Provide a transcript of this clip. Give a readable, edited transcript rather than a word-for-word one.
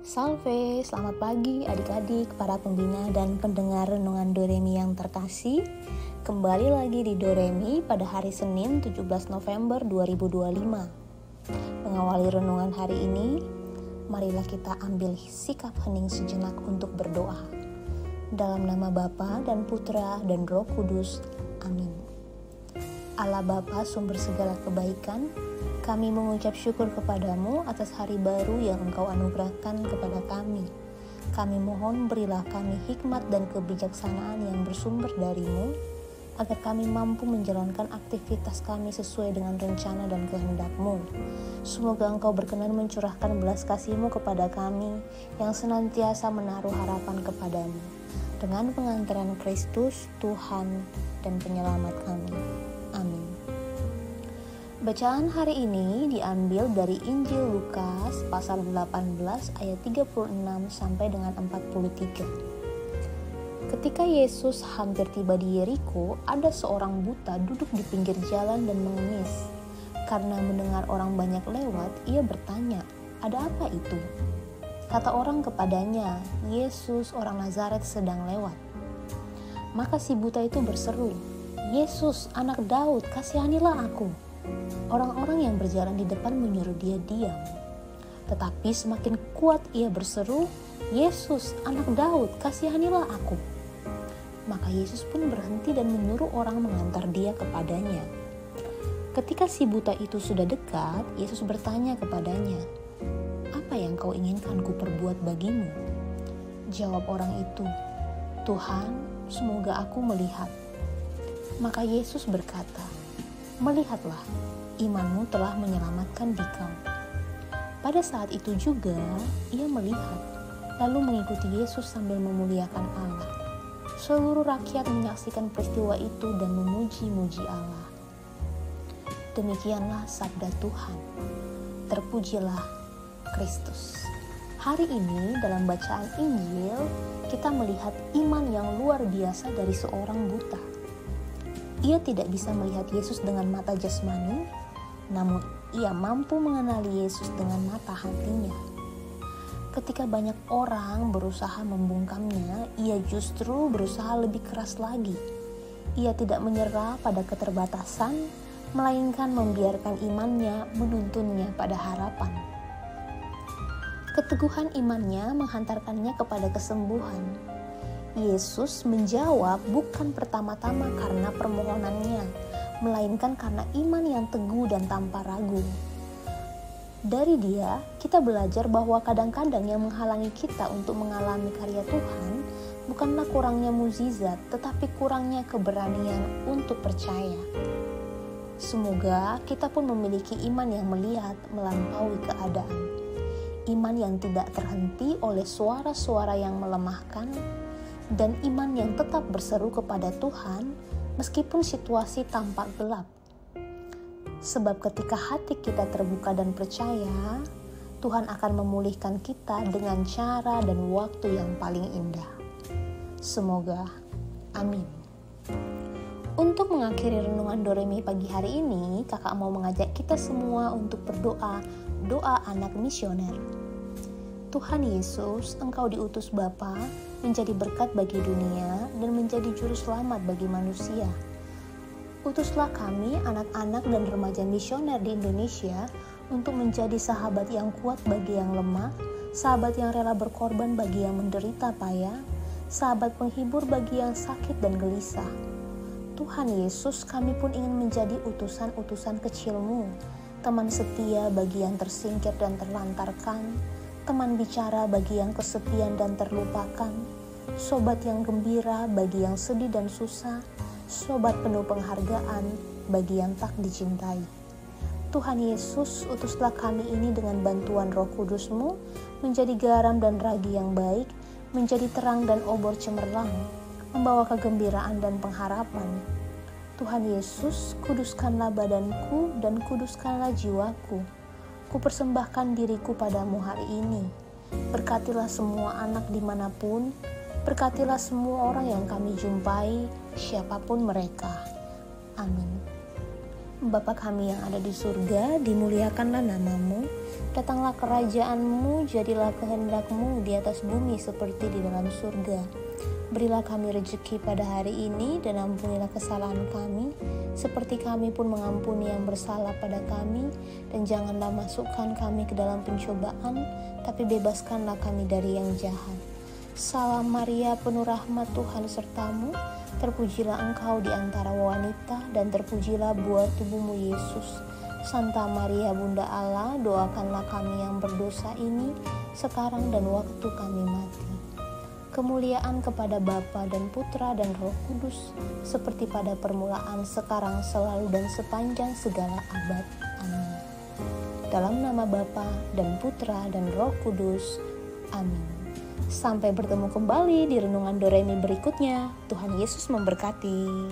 Salve, selamat pagi adik-adik, para pembina dan pendengar Renungan Doremi yang terkasih. Kembali lagi di Doremi pada hari Senin 17 November 2025. Mengawali renungan hari ini, marilah kita ambil sikap hening sejenak untuk berdoa. Dalam nama Bapa dan Putra dan Roh Kudus, amin. Allah Bapa, sumber segala kebaikan, kami mengucap syukur kepadamu atas hari baru yang Engkau anugerahkan kepada kami. Kami mohon berilah kami hikmat dan kebijaksanaan yang bersumber darimu, agar kami mampu menjalankan aktivitas kami sesuai dengan rencana dan kehendak-Mu. Semoga Engkau berkenan mencurahkan belas kasih-Mu kepada kami yang senantiasa menaruh harapan kepadamu. Dengan pengantaian Kristus, Tuhan dan Penyelamat kami. Amin. Bacaan hari ini diambil dari Injil Lukas pasal 18 ayat 36 sampai dengan 43. Ketika Yesus hampir tiba di Yeriko, ada seorang buta duduk di pinggir jalan dan mengemis. Karena mendengar orang banyak lewat, ia bertanya, "Ada apa itu?" Kata orang kepadanya, "Yesus orang Nazaret sedang lewat." Maka si buta itu berseru, "Yesus, anak Daud, kasihanilah aku." Orang-orang yang berjalan di depan menyuruh dia diam. Tetapi semakin kuat ia berseru, "Yesus, anak Daud, kasihanilah aku." Maka Yesus pun berhenti dan menyuruh orang mengantar dia kepadanya. Ketika si buta itu sudah dekat, Yesus bertanya kepadanya, "Apa yang kau inginkan ku perbuat bagimu?" Jawab orang itu, "Tuhan, semoga aku melihat." Maka Yesus berkata, "Melihatlah, imanmu telah menyelamatkan dikau." Pada saat itu juga ia melihat, lalu mengikuti Yesus sambil memuliakan Allah. Seluruh rakyat menyaksikan peristiwa itu dan memuji-muji Allah. Demikianlah sabda Tuhan. Terpujilah Kristus. Hari ini dalam bacaan Injil, kita melihat iman yang luar biasa dari seorang buta. Ia tidak bisa melihat Yesus dengan mata jasmani, namun ia mampu mengenali Yesus dengan mata hatinya. Ketika banyak orang berusaha membungkamnya, ia justru berusaha lebih keras lagi. Ia tidak menyerah pada keterbatasan, melainkan membiarkan imannya menuntunnya pada harapan. Keteguhan imannya menghantarkannya kepada kesembuhan. Yesus menjawab bukan pertama-tama karena permohonannya, melainkan karena iman yang teguh dan tanpa ragu. Dari dia, kita belajar bahwa kadang-kadang yang menghalangi kita untuk mengalami karya Tuhan bukanlah kurangnya mukjizat, tetapi kurangnya keberanian untuk percaya. Semoga kita pun memiliki iman yang melihat melampaui keadaan. Iman yang tidak terhenti oleh suara-suara yang melemahkan, dan iman yang tetap berseru kepada Tuhan meskipun situasi tampak gelap. Sebab ketika hati kita terbuka dan percaya, Tuhan akan memulihkan kita dengan cara dan waktu yang paling indah. Semoga, amin. Untuk mengakhiri renungan Doremi pagi hari ini, kakak mau mengajak kita semua untuk berdoa, doa anak misioner. Tuhan Yesus, Engkau diutus Bapa menjadi berkat bagi dunia dan menjadi juru selamat bagi manusia. Utuslah kami, anak-anak dan remaja misioner di Indonesia, untuk menjadi sahabat yang kuat bagi yang lemah, sahabat yang rela berkorban bagi yang menderita payah, sahabat penghibur bagi yang sakit dan gelisah. Tuhan Yesus, kami pun ingin menjadi utusan-utusan kecil-Mu, teman setia bagi yang tersingkir dan terlantarkan, teman bicara bagi yang kesepian dan terlupakan, sobat yang gembira bagi yang sedih dan susah, sobat penuh penghargaan bagi yang tak dicintai. Tuhan Yesus, utuslah kami ini dengan bantuan Roh Kudus-Mu menjadi garam dan ragi yang baik, menjadi terang dan obor cemerlang, membawa kegembiraan dan pengharapan. Tuhan Yesus, kuduskanlah badanku dan kuduskanlah jiwaku. Kupersembahkan diriku padamu hari ini. Berkatilah semua anak dimanapun, berkatilah semua orang yang kami jumpai, siapapun mereka. Amin. Bapa kami yang ada di surga, dimuliakanlah namamu, datanglah kerajaanmu, jadilah kehendakmu di atas bumi seperti di dalam surga. Berilah kami rezeki pada hari ini dan ampunilah kesalahan kami, seperti kami pun mengampuni yang bersalah pada kami, dan janganlah masukkan kami ke dalam pencobaan, tapi bebaskanlah kami dari yang jahat. Salam Maria, penuh rahmat Tuhan sertamu, terpujilah engkau di antara wanita, dan terpujilah buah tubuhmu Yesus. Santa Maria Bunda Allah, doakanlah kami yang berdosa ini, sekarang dan waktu kami mati. Kemuliaan kepada Bapa dan Putra dan Roh Kudus, seperti pada permulaan, sekarang, selalu, dan sepanjang segala abad. Amin. Dalam nama Bapa dan Putra dan Roh Kudus. Amin. Sampai bertemu kembali di renungan Doremi berikutnya. Tuhan Yesus memberkati.